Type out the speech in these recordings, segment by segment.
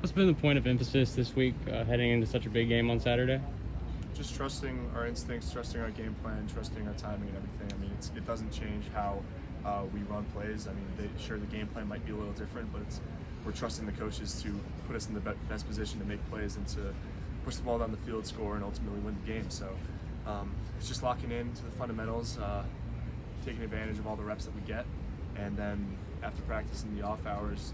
What's been the point of emphasis this week heading into such a big game on Saturday? Just trusting our instincts, trusting our game plan, trusting our timing and everything. I mean, it doesn't change how we run plays. I mean, sure, the game plan might be a little different, but we're trusting the coaches to put us in the best position to make plays and to push the ball down the field, score, and ultimately win the game. So it's just locking into the fundamentals, taking advantage of all the reps that we get, and then after practice in the off hours,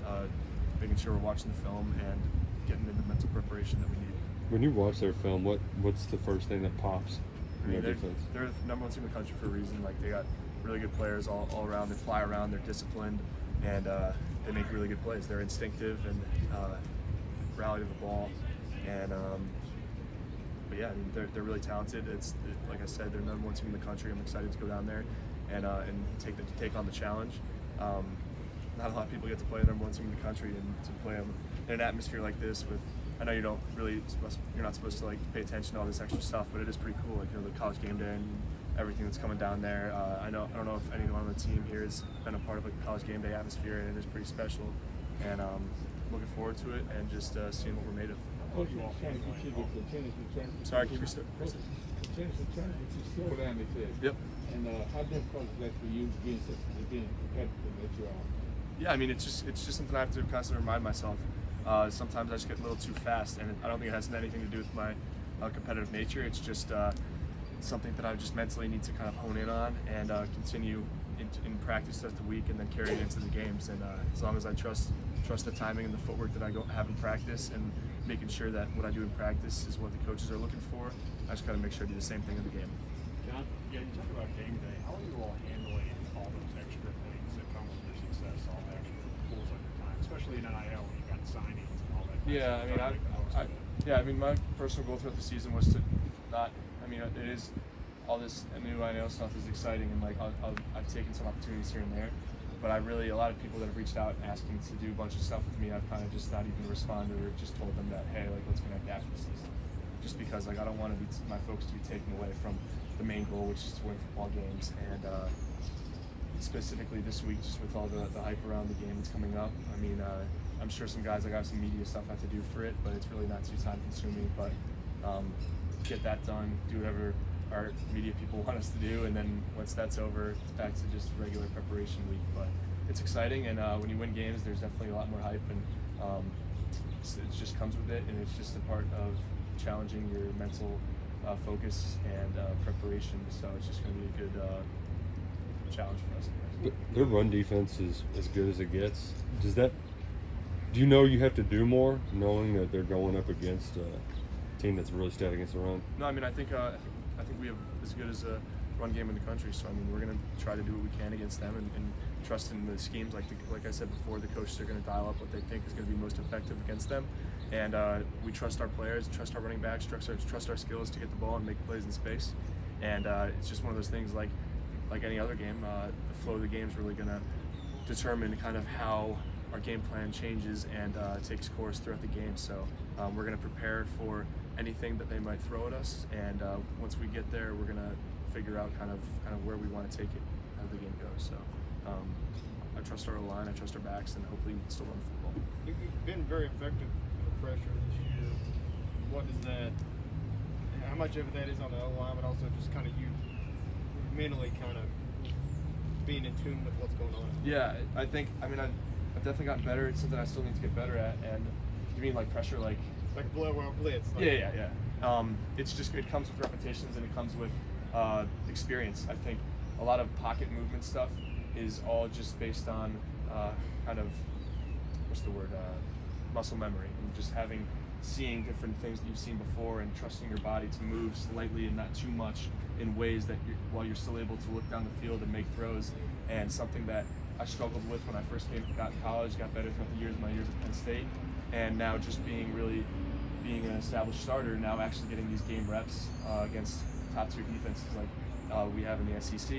making sure we're watching the film and getting into the mental preparation that we need. When you watch their film, what's the first thing that pops in their defense? They're the number one team in the country for a reason. Like, they got really good players all around. They fly around. They're disciplined, and they make really good plays. They're instinctive and rally to the ball. And but yeah, I mean, they're really talented. Like I said, they're number one team in the country. I'm excited to go down there and take on the challenge. Not a lot of people get to play number one team in the country, and to play them in an atmosphere like this with. I know you're not supposed to like pay attention to all this extra stuff, but it is pretty cool. Like, you know, the college game day and everything that's coming down there. I don't know if anyone on the team here has been a part of a college game day atmosphere, and it is pretty special. And looking forward to it and just seeing what we're made of. Sorry, can you restart? Yep. And how difficult is that for you being competitive that you are? Yeah, I mean, it's just something I have to constantly remind myself. Sometimes I just get a little too fast, and I don't think it has anything to do with my competitive nature. It's just something that I just mentally need to kind of hone in on and continue in practice throughout the week, and then carry it into the games. And as long as I trust the timing and the footwork that I have in practice, and making sure that what I do in practice is what the coaches are looking for, I just got to make sure I do the same thing in the game. John, yeah, you talk about game day. How are you all handling all those extra things that come with your success, all the extra pulls on your time, especially in NIL when you got signings and all that? Yeah, I mean, my personal goal throughout the season was to not. I mean, it is all this new NIL stuff is exciting, and like I've taken some opportunities here and there, but a lot of people that have reached out asking to do a bunch of stuff with me, I've kind of just not even responded or just told them that, hey, like, let's connect after the season. Just because like I don't want my focus to be taken away from the main goal, which is to win football games. And specifically this week, just with all the hype around the game that's coming up, I mean, I'm sure some guys like I have some media stuff I have to do for it, but it's really not too time consuming. But get that done, do whatever our media people want us to do, and then once that's over, it's back to just regular preparation week. But it's exciting, and when you win games, there's definitely a lot more hype, and it just comes with it, and it's just a part of challenging your mental focus and preparation. So it's just going to be a good challenge for us. But their run defense is as good as it gets. Do you know you have to do more, knowing that they're going up against a team that's really stout against the run? No, I mean, I think we have as good as a run game in the country. So I mean, we're going to try to do what we can against them, and trust in the schemes. Like I said before, the coaches are going to dial up what they think is going to be most effective against them. And we trust our players, trust our running backs, trust our skills to get the ball and make plays in space. And it's just one of those things, like any other game, the flow of the game is really going to determine kind of how our game plan changes and takes course throughout the game. So we're going to prepare for anything that they might throw at us, and once we get there, we're going to figure out kind of where we want to take it as the game goes. So I trust our line, I trust our backs, and hopefully we can still run the football. You've been very effective with pressure this year. What is that? How much of that is on the O-line, but also just kind of you mentally kind of being in tune with what's going on? Yeah, I I've definitely gotten better. It's something I still need to get better at. And you mean like pressure, like a blowout blitz? Like, yeah. It's just, it comes with repetitions, and it comes with experience. I think a lot of pocket movement stuff is all just based on kind of, muscle memory, and just seeing different things that you've seen before, and trusting your body to move slightly and not too much in ways that while you're still able to look down the field and make throws. And something that I struggled with when I first got to college, got better throughout my years at Penn State, and now just being an established starter, now actually getting these game reps against top tier defenses like we have in the SEC,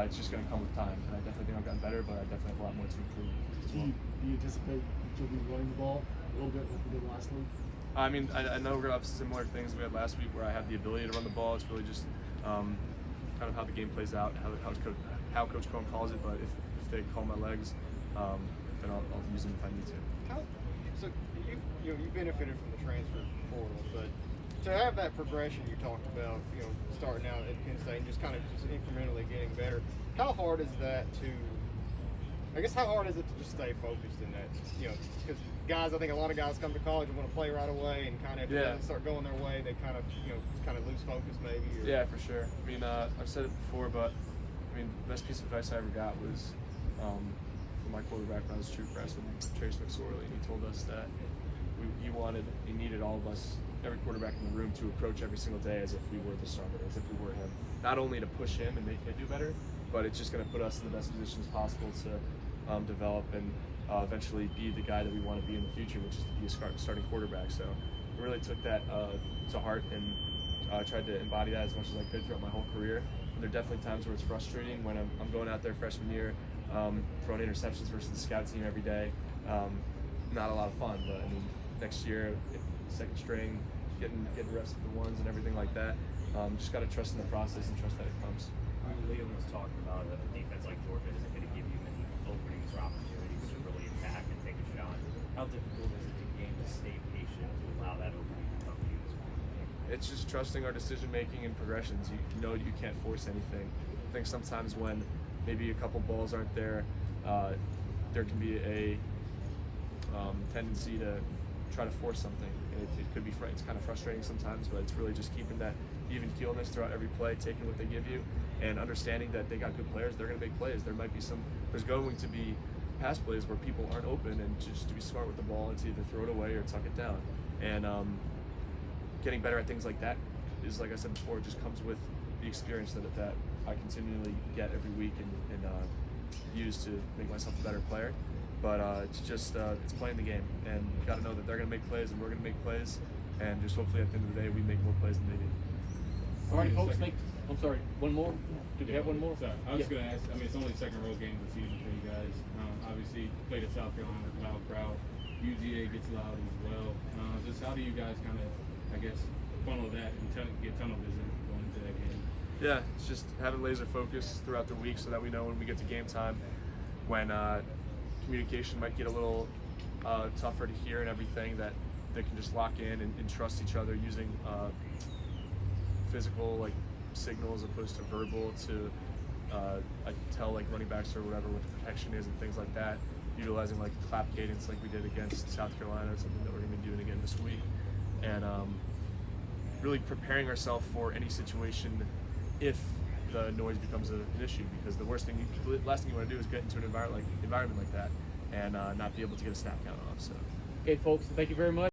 it's just going to come with time. And I definitely think I've gotten better, but I definitely have a lot more to improve as well. Do you anticipate that you'll be running the ball a little bit like you did last week? I mean, I know we're going to have similar things we had last week, where I have the ability to run the ball. It's really just kind of how the game plays out, how Coach Cohen calls it. But if they call my legs, then I'll use them if I need to. So you benefited from the transfer portal, but to have that progression you talked about, starting out at Penn State and just kind of just incrementally getting better, how hard is that to? I guess how hard is it to just stay focused in that? Because guys, I think a lot of guys come to college and want to play right away, and kind of if it doesn't start going their way, they kind of lose focus maybe. Or... Yeah, for sure. I mean, I've said it before, but I mean, the best piece of advice I ever got was from my quarterback when I was a true freshman, Trace McSorley, and he told us that he needed all of us, every quarterback in the room, to approach every single day as if we were the starter, as if we were him. Not only to push him and make him do better, but it's just going to put us in the best positions possible to develop and eventually be the guy that we want to be in the future, which is to be a starting quarterback. So I really took that to heart and tried to embody that as much as I could throughout my whole career. And there are definitely times where it's frustrating when I'm going out there freshman year, throwing interceptions versus the scout team every day. Not a lot of fun, but I mean, next year, second string, getting reps with the ones and everything like that. Just got to trust in the process and trust that it comes. Liam was talking about a defense like Georgia isn't going to give you many openings or opportunities to really attack and take a shot. How difficult is it to game to stay patient to allow that opening to come to you? It's just trusting our decision making and progressions. You know you can't force anything. I think sometimes when maybe a couple balls aren't there, there can be a tendency to try to force something. It could be it's kind of frustrating sometimes, but it's really just keeping that even keelness throughout every play, taking what they give you, and understanding that they got good players. They're going to make plays. There's going to be pass plays where people aren't open, and just to be smart with the ball and to either throw it away or tuck it down. And getting better at things like that is, like I said before, it just comes with the experience that I continually get every week and use to make myself a better player. But it's just it's playing the game, and you got to know that they're going to make plays and we're going to make plays, and just hopefully at the end of the day we make more plays than they do. All right, folks. I'm sorry. One more? Did you have one more? Sorry, I was going to ask. I mean, it's only the second road game of the season for you guys. Obviously, played at South Carolina, loud crowd. UGA gets loud as well. Just how do you guys kind of, I guess, funnel that and get tunnel vision going into that game? Yeah, it's just having laser focus throughout the week so that we know when we get to game time, when communication might get a little tougher to hear and everything, that they can just lock in and trust each other using physical signals opposed to verbal to I tell running backs or whatever what the protection is and things like that, utilizing clap cadence like we did against South Carolina, something that we're going to be doing again this week, and really preparing ourselves for any situation if the noise becomes an issue, because the last thing you want to do is get into an environment like that and not be able to get a snap count off. So, Okay, folks. Thank you very much.